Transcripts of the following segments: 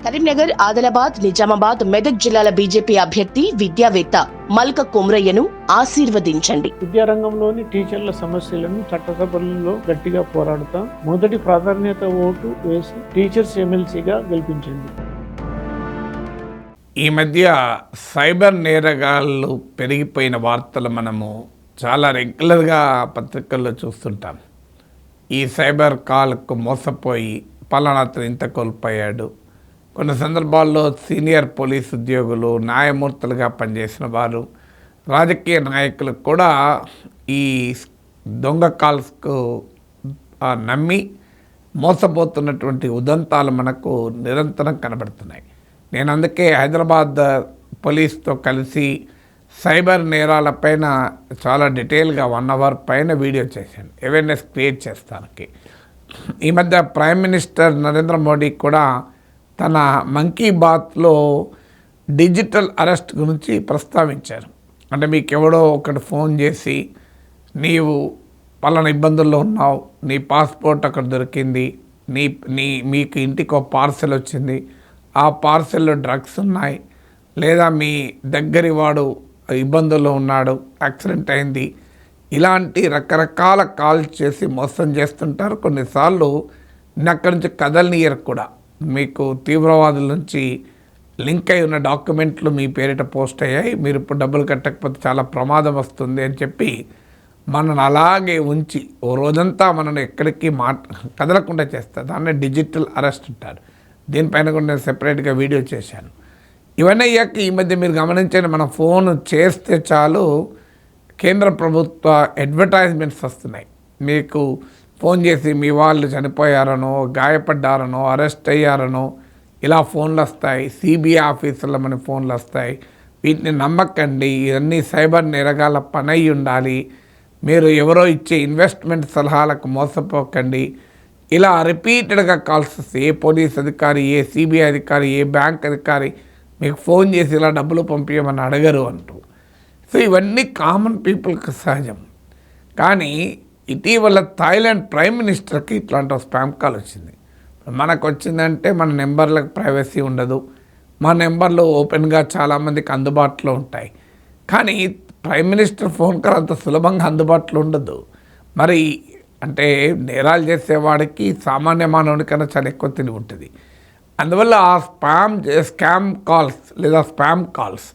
కరీంనగర్, ఆదిలాబాద్, నిజామాబాద్, మెదక్ జిల్లాల బీజేపీ అభ్యర్థి విద్యావేత్త మల్క కుమ్రయ్యను ఆశీర్వదించండి. విద్యారంగంలోని టీచర్ల సమస్యలను చట్టసభల్లో గట్టిగా పోరాడుతాం. మొదటి ప్రాధాన్యత ఓటు వేసి టీచర్స్ ఎమ్మెల్సీగా గెలిపించండి. ఈ మధ్య సైబర్ నేరగాళ్ళు పెరిగిపోయిన వార్తలు మనము చాలా రెగ్యులర్గా పత్రికల్లో చూస్తుంటాం. ఈ సైబర్ కాల్కు మోసపోయి పలానాతను ఇంత కోల్పోయాడు. కొన్ని సందర్భాల్లో సీనియర్ పోలీస్ ఉద్యోగులు, న్యాయమూర్తులుగా పనిచేసిన వారు, రాజకీయ నాయకులు కూడా ఈ దొంగ కాల్స్కు నమ్మి మోసపోతున్నటువంటి ఉదంతాలు మనకు నిరంతరం కనబడుతున్నాయి. నేను అందుకే హైదరాబాద్ పోలీస్తో కలిసి సైబర్ నేరాలపైన చాలా డీటెయిల్గా 1 అవర్ పైన వీడియో చేశాను, అవేర్నెస్ క్రియేట్ చేస్తానికి. ఈ మధ్య ప్రైమ్ మినిస్టర్ నరేంద్ర మోడీ కూడా తన మన్ కీ బాత్లో డిజిటల్ అరెస్ట్ గురించి ప్రస్తావించారు. అంటే మీకు ఎవడో ఒకటి ఫోన్ చేసి నీవు పలానా ఇబ్బందుల్లో ఉన్నావు, నీ పాస్పోర్ట్ అక్కడ దొరికింది, మీకు ఇంటికి ఒక పార్సెల్ వచ్చింది, ఆ పార్సెల్లో డ్రగ్స్ ఉన్నాయి, లేదా మీ దగ్గరి వాడు ఇబ్బందుల్లో ఉన్నాడు, యాక్సిడెంట్ అయింది, ఇలాంటి రకరకాల కాల్స్ చేసి మోసం చేస్తుంటారు. కొన్నిసార్లు అక్కడి నుంచి కదలనీయరు కూడా. మీకు తీవ్రవాదుల నుంచి లింక్ అయి ఉన్న డాక్యుమెంట్లు మీ పేరిట పోస్ట్ అయ్యాయి, మీరు ఇప్పుడు డబ్బులు కట్టకపోతే చాలా ప్రమాదం వస్తుంది అని చెప్పి మనల్ని అలాగే ఉంచి ఓ రోజంతా మనల్ని ఎక్కడికి కదలకుండా చేస్తారు. దాన్ని డిజిటల్ అరెస్ట్ అంటారు. దీనిపైన కూడా నేను సెపరేట్గా వీడియో చేశాను. ఇవన్నీ అయ్యాక ఈ మధ్య మీరు గమనించండి, మన ఫోన్ చేస్తే చాలు కేంద్ర ప్రభుత్వ అడ్వర్టైజ్మెంట్స్ వస్తున్నాయి. మీకు ఫోన్ చేసి మీ వాళ్ళు చనిపోయారనో, గాయపడ్డారనో, అరెస్ట్ అయ్యారనో ఇలా ఫోన్లు వస్తాయి. సిబిఐ ఆఫీసుల్లో మన ఫోన్లు వస్తాయి. వీటిని నమ్మకండి, ఇవన్నీ సైబర్ నేరగాళ్ళ పని అయి ఉండాలి, మీరు ఎవరో ఇచ్చే ఇన్వెస్ట్మెంట్ సలహాలకు మోసపోకండి, ఇలా రిపీటెడ్గా కాల్స్ వస్తాయి. ఏ పోలీస్ అధికారి, ఏ సిబిఐ అధికారి, ఏ బ్యాంక్ అధికారి మీకు ఫోన్ చేసి ఇలా డబ్బులు పంపించమని అడగరు అంటూ. సో ఇవన్నీ కామన్ పీపుల్కి సహజం. కానీ ఇటీవల థాయిలాండ్ ప్రైమ్ మినిస్టర్కి ఇట్లాంటి స్పామ్ కాల్ వచ్చింది. మనకు వచ్చిందంటే మన నెంబర్లకు ప్రైవసీ ఉండదు, మా నెంబర్లు ఓపెన్గా చాలామందికి అందుబాటులో ఉంటాయి. కానీ ప్రైమ్ మినిస్టర్ ఫోన్ కాల్ అంత సులభంగా అందుబాటులో ఉండదు. మరి అంటే నేరాలు చేసేవాడికి సామాన్య మానవునికన్నా చాలా ఎక్కువ తెలివి ఉంటుంది. అందువల్ల ఆ స్కామ్ కాల్స్ లేదా స్పామ్ కాల్స్,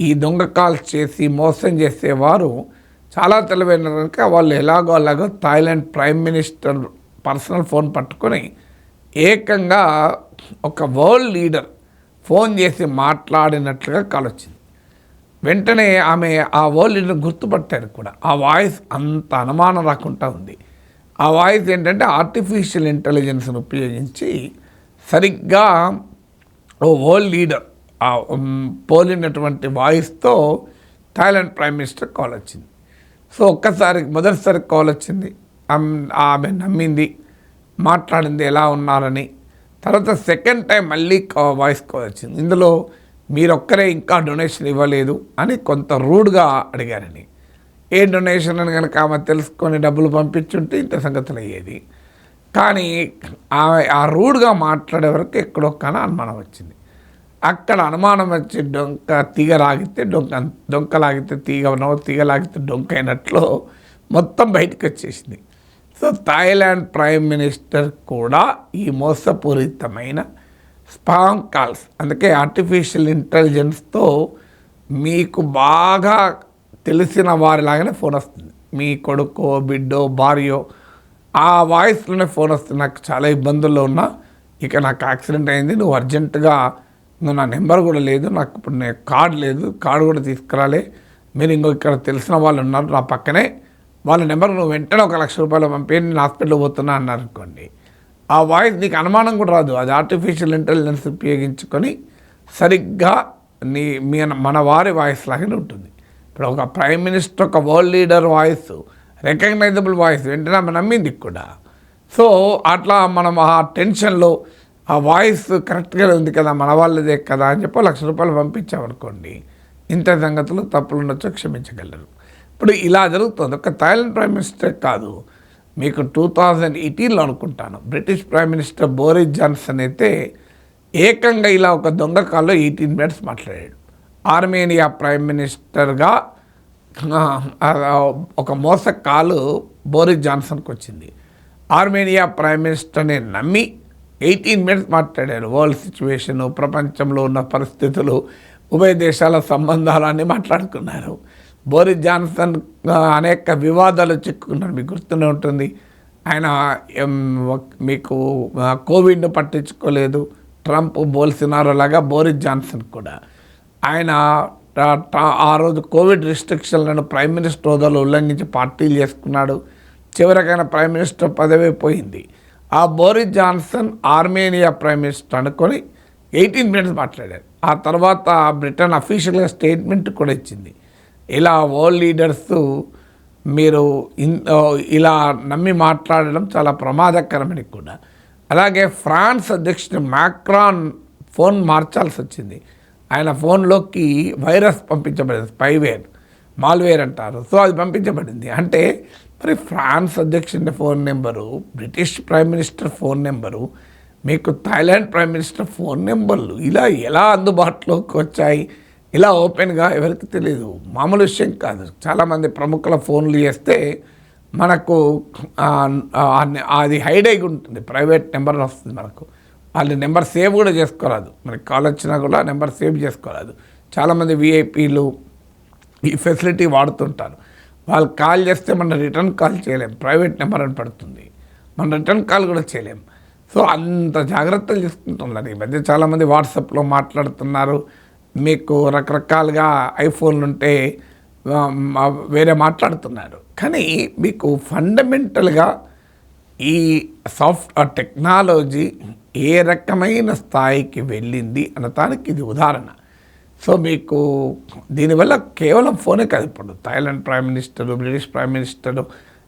ఈ దొంగ కాల్స్ చేసి మోసం చేసేవారు చాలా తెలివైన కనుక వాళ్ళు అలాగో Thailand prime minister personal phone పట్టుకొని ఏకంగా ఒక వరల్డ్ లీడర్ ఫోన్ చేసి మాట్లాడినట్లుగా కాల్ వచ్చింది. వెంటనే ఆమె ఆ వరల్డ్ లీడర్ గుర్తుపట్టారు కూడా. ఆ వాయిస్ అంత అనుమానం రాకుండా ఉంది. ఆ వాయిస్ ఏంటంటే ఆర్టిఫిషియల్ ఇంటెలిజెన్స్ను ఉపయోగించి సరిగ్గా ఓ వరల్డ్ లీడర్ పోలినటువంటి వాయిస్తో థాయిలాండ్ ప్రైమ్ మినిస్టర్ కాల్ వచ్చింది. సో మొదటిసారి కాల్ వచ్చింది, ఆమె నమ్మింది, మాట్లాడింది ఎలా ఉన్నారని. తర్వాత సెకండ్ టైం మళ్ళీ వాయిస్ కాల్ వచ్చింది. ఇందులో మీరొక్కరే ఇంకా డొనేషన్ ఇవ్వలేదు అని కొంత రూడ్గా అడిగారని. ఏ డొనేషన్ అని కనుక ఆమె తెలుసుకొని డబ్బులు పంపించుంటే ఇంత సంగతులు అయ్యేది. కానీ ఆమె ఆ రూడ్గా మాట్లాడే వరకు ఎక్కడో కానీ అనుమానం వచ్చింది. అక్కడ అనుమానం వచ్చి తీగ లాగితే డొంక లాగితే తీగనో, తీగ లాగితే డొంక అయినట్లు మొత్తం బయటకు వచ్చేసింది. సో థాయిలాండ్ ప్రైమ్ మినిస్టర్ కూడా ఈ మోసపూరితమైన స్పామ్ కాల్స్, అందుకే ఆర్టిఫిషియల్ ఇంటెలిజెన్స్తో మీకు బాగా తెలిసిన వారిలాగానే ఫోన్ వస్తుంది. మీ కొడుకో, బిడ్డో, భార్యో ఆ వాయిస్లోనే ఫోన్ వస్తుంది. నాకు చాలా ఇబ్బందుల్లో ఉన్నా, ఇక నాకు యాక్సిడెంట్ అయింది, నువ్వు అర్జెంటుగా నా నెంబర్ కూడా లేదు, నాకు ఇప్పుడు కార్డు లేదు, కార్డు కూడా తీసుకురాలే, మీరు ఇక్కడ తెలిసిన వాళ్ళు ఉన్నారు నా పక్కనే, వాళ్ళ నెంబర్ నువ్వు వెంటనే 1 లక్ష రూపాయలు పంపి నేను హాస్పిటల్కి పోతున్నా అన్నారు అనుకోండి. ఆ వాయిస్ నీకు అనుమానం కూడా రాదు, అది ఆర్టిఫిషియల్ ఇంటెలిజెన్స్ ఉపయోగించుకొని సరిగ్గా మన వారి వాయిస్ లాగానే ఉంటుంది. ఇప్పుడు ఒక ప్రైమ్ మినిస్టర్, ఒక world leader voice, recognisable voice, వెంటనే ఆమె నమ్మింది కూడా. సో అట్లా మనం ఆ టెన్షన్లో ఆ వాయిస్ కరెక్ట్గా ఉంది కదా, మన వాళ్ళదే కదా అని చెప్పి 1 లక్ష రూపాయలు పంపించామనుకోండి, ఇంత సంగతులు తప్పులు ఉండొచ్చో క్షమించగలరు. ఇప్పుడు ఇలా జరుగుతుంది. ఒక థాయిలాండ్ ప్రైమ్ మినిస్టర్ కాదు, మీకు 2018లో అనుకుంటాను British prime minister Boris Johnson అయితే ఏకంగా ఇలా ఒక దొంగ కాల్లో 18 మినిట్స్ మాట్లాడాడు. ఆర్మేనియా ప్రైమ్ మినిస్టర్గా ఒక మోస కాలు బోరిస్ జాన్సన్కి వచ్చింది. ఆర్మేనియా ప్రైమ్ మినిస్టర్ని నమ్మి 18 మినిట్స్ మాట్లాడారు. వరల్డ్ సిచ్యువేషను, ప్రపంచంలో ఉన్న పరిస్థితులు, ఉభయ దేశాల సంబంధాలన్నీ మాట్లాడుకున్నారు. బోరిస్ జాన్సన్ అనేక వివాదాలు చిక్కుకున్నారు, మీకు గుర్తునే ఉంటుంది. ఆయన మీకు కోవిడ్ను పట్టించుకోలేదు. ట్రంప్ బోల్సినారో లాగా బోరిస్ జాన్సన్ కూడా ఆయన ఆ రోజు కోవిడ్ రిస్ట్రిక్షన్లను ప్రైమ్ మినిస్టర్ హోదాలో ఉల్లంఘించి పార్టీలు చేసుకున్నాడు. చివరికైనా ప్రైమ్ మినిస్టర్ పదవి పోయింది. ఆ Boris Johnson Armenia prime minister అనుకొని 18 మినిట్స్ మాట్లాడారు. ఆ తర్వాత బ్రిటన్ అఫీషియల్గా స్టేట్మెంట్ కూడా ఇచ్చింది. ఇలా వరల్డ్ లీడర్స్ మీరు ఇలా నమ్మి మాట్లాడడం చాలా ప్రమాదకరమని కూడా. అలాగే ఫ్రాన్స్ అధ్యక్షుడు మ్యాక్రాన్ ఫోన్ మార్చాల్సి వచ్చింది. ఆయన ఫోన్లోకి వైరస్ పంపించబడింది, స్పైవేర్, మాల్వేర్ అంటారు. సో అది పంపించబడింది. అంటే మరి ఫ్రాన్స్ అధ్యక్షుడి phone number, British prime minister phone number, మీకు థాయిలాండ్ ప్రైమ్ మినిస్టర్ ఫోన్ నెంబర్లు ఇలా ఎలా అందుబాటులోకి వచ్చాయి? ఇలా ఓపెన్గా ఎవరికి తెలియదు, మామూలు విషయం కాదు. చాలామంది ప్రముఖుల ఫోన్లు చేస్తే మనకు అది హైడ్ అయి ఉంటుంది, ప్రైవేట్ నెంబర్ వస్తుంది మనకు. వాళ్ళ నెంబర్ సేవ్ కూడా చేసుకోరాదు, మనకి కాల్ వచ్చినా కూడా నెంబర్ సేవ్ చేసుకోరాదు. చాలామంది విఐపీలు ఈ ఫెసిలిటీ వాడుతుంటారు. వాళ్ళు కాల్ చేస్తే మనం రిటర్న్ కాల్ చేయలేం, ప్రైవేట్ నెంబర్ అని పడుతుంది, మనం రిటర్న్ కాల్ కూడా చేయలేం. సో అంత జాగ్రత్తలు తీసుకుంటున్నారు. ఈ మధ్య చాలామంది వాట్సాప్లో మాట్లాడుతున్నారు. మీకు రకరకాలుగా ఐఫోన్లు ఉంటే వేరే మాట్లాడుతున్నారు. కానీ మీకు ఫండమెంటల్గా ఈ టెక్నాలజీ ఏ రకమైన స్థాయికి వెళ్ళింది అన్నదానికి ఇది ఉదాహరణ. సో మీకు దీనివల్ల కేవలం ఫోనే కాదు, ఇప్పుడు Thailand prime minister, British prime minister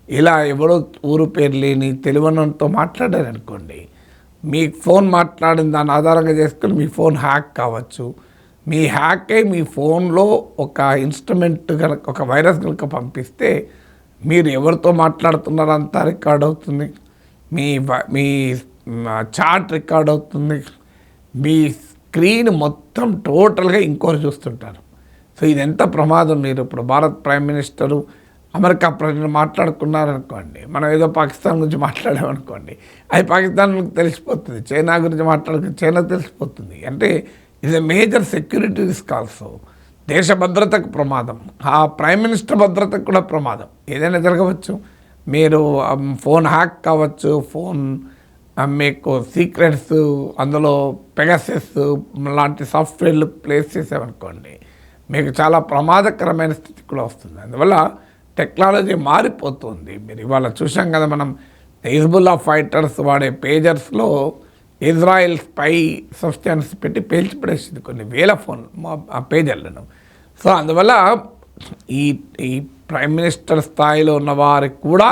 ఇలా ఎవరో ఊరు పేరు లేని తెలివనంతో మాట్లాడారనుకోండి, మీ ఫోన్ మాట్లాడిన దాన్ని ఆధారంగా చేసుకుని మీ ఫోన్ హ్యాక్ కావచ్చు. మీ హ్యాక్ అయి మీ ఫోన్లో ఒక ఇన్స్ట్రుమెంట్ కనుక, ఒక వైరస్ కనుక పంపిస్తే మీరు ఎవరితో మాట్లాడుతున్నారో అంతా రికార్డ్ అవుతుంది, మీ చాట్ రికార్డ్ అవుతుంది, మీ స్క్రీన్ మొత్తం టోటల్గా ఇంకోరు చూస్తుంటారు. సో ఇది ఎంత ప్రమాదం. మీరు ఇప్పుడు భారత్ ప్రైమ్ మినిస్టరు అమెరికా ప్రజలు మాట్లాడుకున్నారనుకోండి, మనం ఏదో పాకిస్తాన్ గురించి మాట్లాడామనుకోండి, అది పాకిస్తాన్కి తెలిసిపోతుంది. చైనా గురించి చైనాకు తెలిసిపోతుంది. అంటే ఇది మేజర్ సెక్యూరిటీ రిస్క్ ఆల్సో. దేశ భద్రతకు ప్రమాదం, ఆ ప్రైమ్ మినిస్టర్ భద్రతకు కూడా ప్రమాదం. ఏదైనా జరగవచ్చు. మీరు ఫోన్ హ్యాక్ కావచ్చు, ఫోన్ మీకు సీక్రెట్స్ అందులో పెగాసస్ లాంటి సాఫ్ట్వేర్లు ప్లేస్ చేసామనుకోండి, మీకు చాలా ప్రమాదకరమైన స్థితి కూడా వస్తుంది. అందువల్ల టెక్నాలజీ మారిపోతుంది. మీరు ఇవాళ చూసాం కదా, మనం హిజ్బుల్లా ఫైటర్స్ వాడే పేజర్స్లో ఇజ్రాయెల్ స్పై సబ్స్టెన్స్ పెట్టి పేల్చిపడేసింది కొన్ని వేల పేజర్లను. సో అందువల్ల ఈ ప్రైమ్ మినిస్టర్ స్థాయిలో ఉన్న వారికి కూడా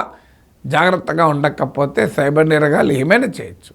జాగ్రత్తగా ఉండకపోతే సైబర్ నేరగాళ్ళు ఏమైనా చేయొచ్చు.